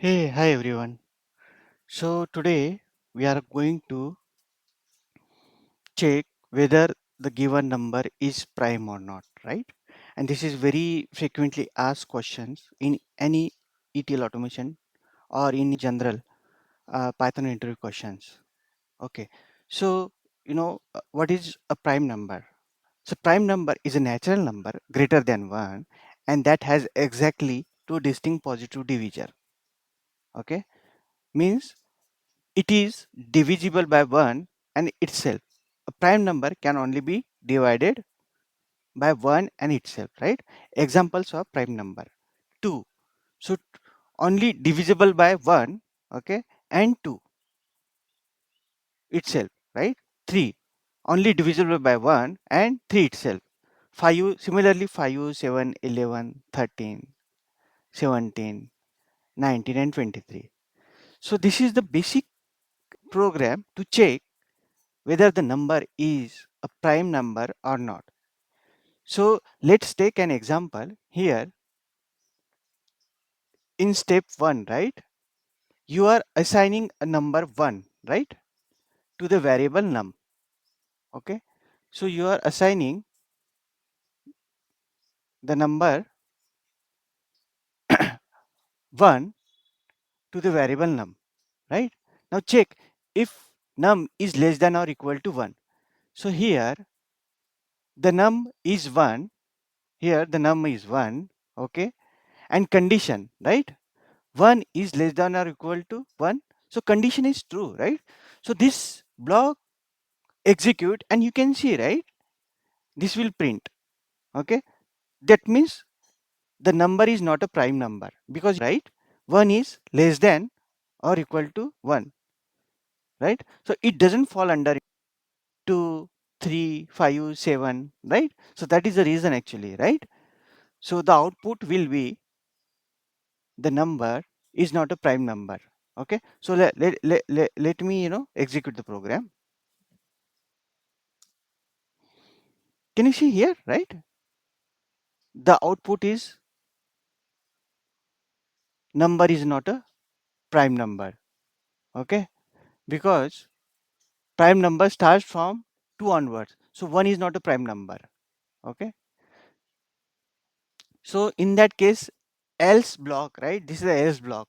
Hey, hi everyone. So today we are going to check whether the given number is prime or not, right? And this is very frequently asked questions in any ETL automation or in general Python interview questions. Okay, so what is a prime number? So prime number is a natural number greater than one, and that has exactly two distinct positive divisor. Okay, means it is divisible by 1 and itself. A prime number can only be divided by 1 and itself, right? Examples of prime number 2. So only divisible by 1, okay, and 2 itself, right? 3 only divisible by 1 and 3 itself. 5 similarly 5, 7, 11, 13, 17, 19 and 23. So this is the basic program to check whether the number is a prime number or not. So let's take an example here. In step 1, right, you are assigning a number 1, right, to the variable num. Okay, so you are assigning the number 1 to the variable num, right? Now check if num is less than or equal to 1. So here the num is 1, here the num is 1, okay, and condition, right, 1 is less than or equal to 1. So condition is true, right? So this block execute and you can see, right, this will print. Okay, that means the number is not a prime number because, right, 1 is less than or equal to 1, right? So it doesn't fall under 2, 3, 5, 7, right? So that is the reason actually, right? So the output will be the number is not a prime number. Okay, so let me execute the program. Can you see here, right? The output is number is not a prime number. Okay, because prime number starts from 2 onwards. So 1 is not a prime number. Okay, so in that case, else block, right? This is the else block.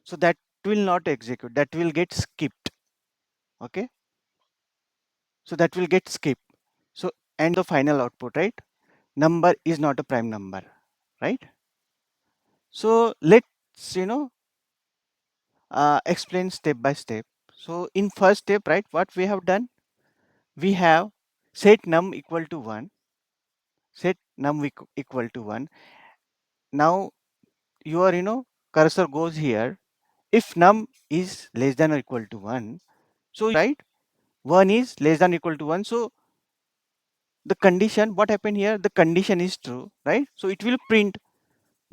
So that will not execute, that will get skipped. Okay, so that will get skipped. So and the final output, right? Number is not a prime number, right? So let's explain step by step. So in first step, right, what we have done, we have set num equal to 1, set num equal to 1. Now your cursor goes here. If num is less than or equal to 1, so right, 1 is less than or equal to 1. So the condition, what happened here, the condition is true, right? So it will print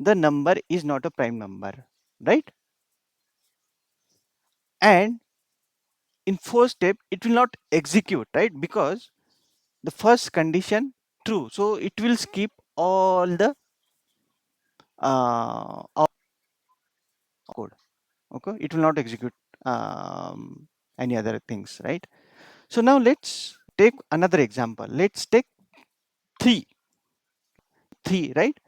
the number is not a prime number, right? And in first step it will not execute, right, because the first condition true, so it will skip all the code. Okay, it will not execute any other things, right? So now let's take another example. Let's take 3. 3, right?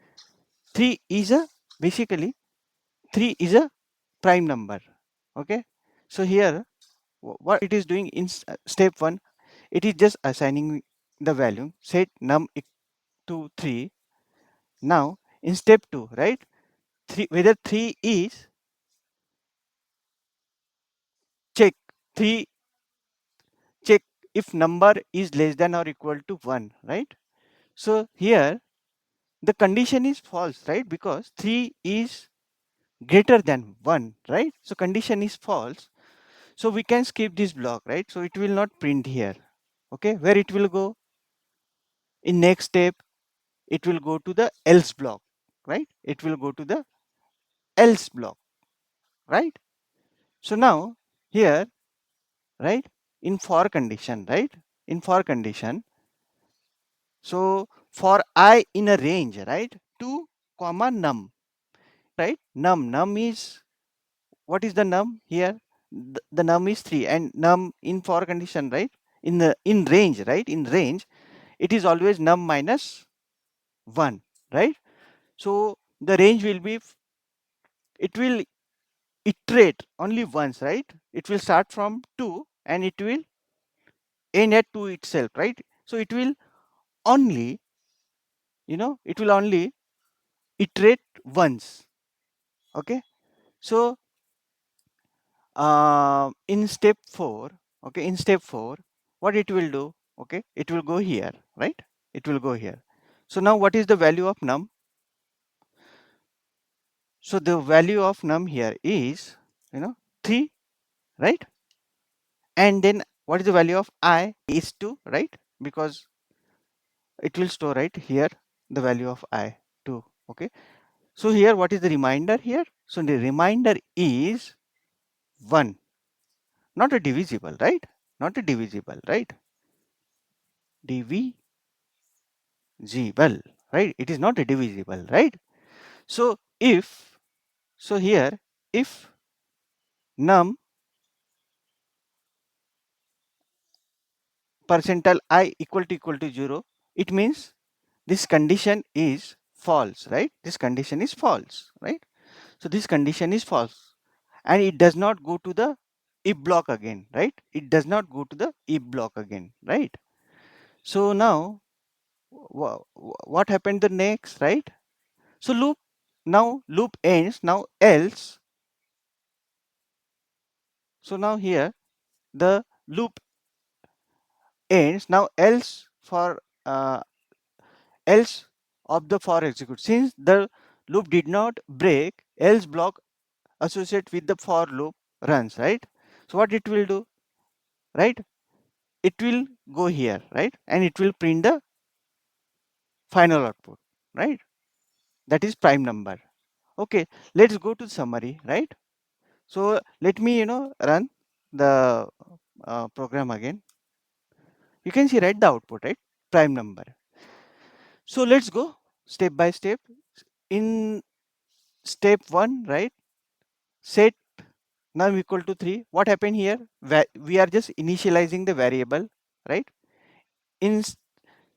3 is a basically 3 is a prime number. Okay, so here what it is doing in step 1, it is just assigning the value set num to 3. Now in step 2, right, 3 whether 3 is check 3 check if number is less than or equal to 1, right? So here the condition is false, right, because 3 is greater than 1, right? So condition is false, so we can skip this block, right? So it will not print here. Okay, where it will go in next step, it will go to the else block, right? It will go to the else block, right? So now here, right, in for condition, right, in for condition, so for I in a range, right, 2 comma num, right, num is what is the num here? The num is 3, and num in for condition, right? In range, right? In range, it is always num minus 1, right? So the range will be, it will iterate only once, right? It will start from 2 and it will end at 2 itself, right? So it will only, it will only iterate once. Okay. So in step 4, okay, in step 4, what it will do? Okay, it will go here, right? It will go here. So now what is the value of num? So the value of num here is, 3, right? And then what is the value of I? Is 2, right? Because it will store right here the value of I, 2. Okay. So here what is the reminder here? So the reminder is 1, not a divisible, right? Not a divisible, right? Divisible, right? It is not a divisible, right? So if, so here, if num percentile I equal to 0, it means this condition is false, right? This condition is false, right? So this condition is false, and it does not go to the if block again, right? It does not go to the if block again, right? So now what happened the next, right? So loop ends now else. So now here the loop ends now else for else of the for execute, since the loop did not break, else block associated with the for loop runs, right? So what it will do, right? It will go here, right? And it will print the final output, right? That is prime number. Okay, let's go to summary, right? So let me, run the program again. You can see, right, the output, right? Prime number. So let's go step by step. In step 1, right? Set num equal to 3. What happened here? We are just initializing the variable, right? In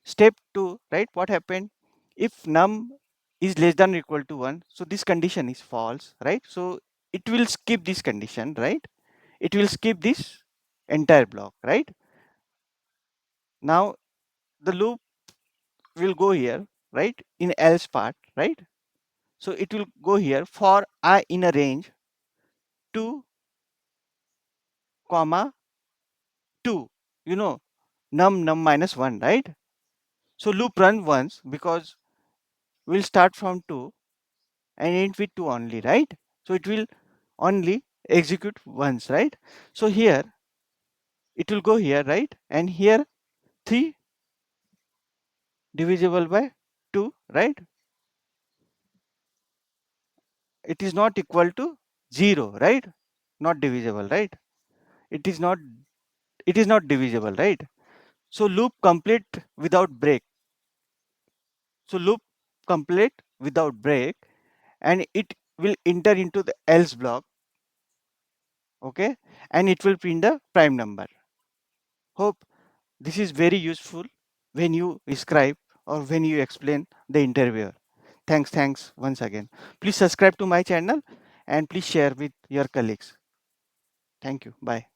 step 2, right, what happened? If num is less than or equal to 1, so this condition is false, right? So it will skip this condition, right? It will skip this entire block, right? Now the loop will go here, right, in else part, right? So it will go here for I in a range 2 comma 2, num minus 1, right? So loop run once because we'll start from 2 and end with 2 only, right? So it will only execute once, right? So here it will go here, right? And here 3 divisible by 2, right? It is not equal to 0, right? Not divisible, right? It is not, it is not divisible, right? So loop complete without break. So loop complete without break, and it will enter into the else block, okay? And it will print the prime number. Hope this is very useful when you describe or when you explain the interviewer. Thanks once again. Please subscribe to my channel and please share with your colleagues. Thank you. Bye.